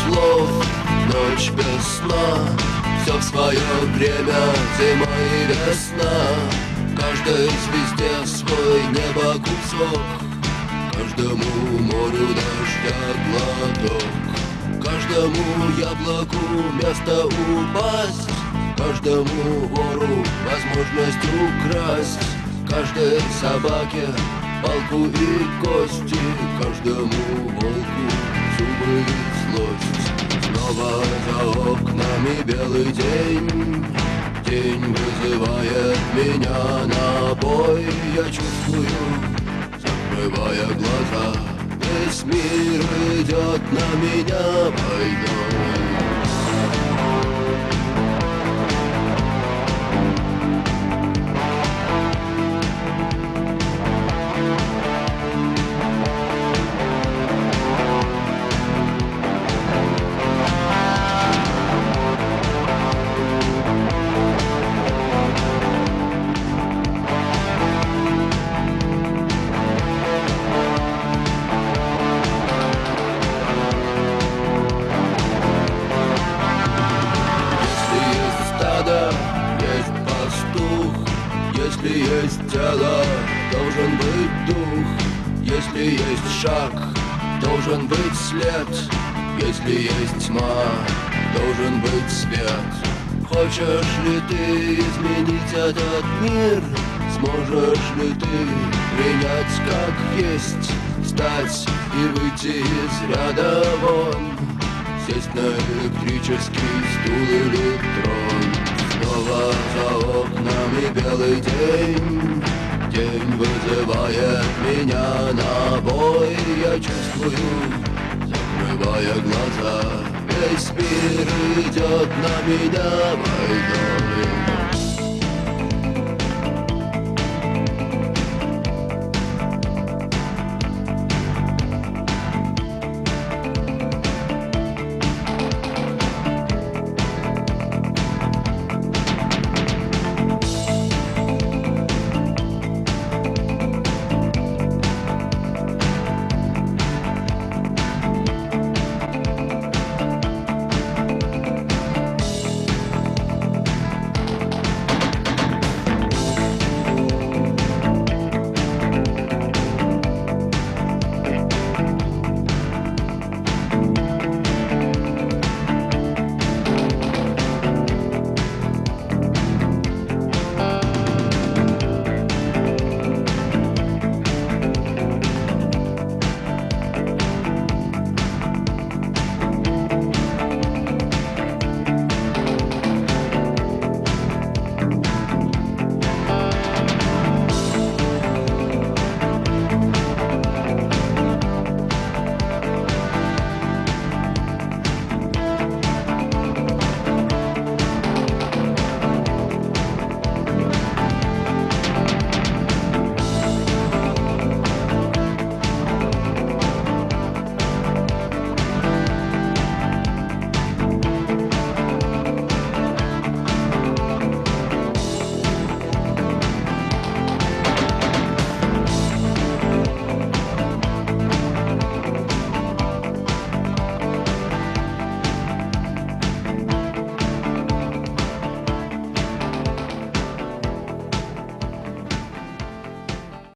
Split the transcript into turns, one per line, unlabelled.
слов, ночь без сна. Все в свое время, зима и весна. Каждой звезде свой небо кусок, каждому морю дождя глоток, каждому яблоку место упасть, каждому вору возможность украсть, каждой собаке палку и кости, каждому волку зубы и злость. Снова за окнами белый день, день вызывает меня на бой. Я чувствую, закрывая глаза, весь мир идет на меня войной. Есть пастух, если есть тело, должен быть дух. Если есть шаг, должен быть след. Если есть тьма, должен быть свет. Хочешь ли ты изменить этот мир? Сможешь ли ты принять как есть? Встать и выйти из ряда вон, сесть на электрический стул или трон. Снова за окнами белый день, день вызывает меня на бой. Я чувствую, закрывая глаза, весь мир идет на меня войной.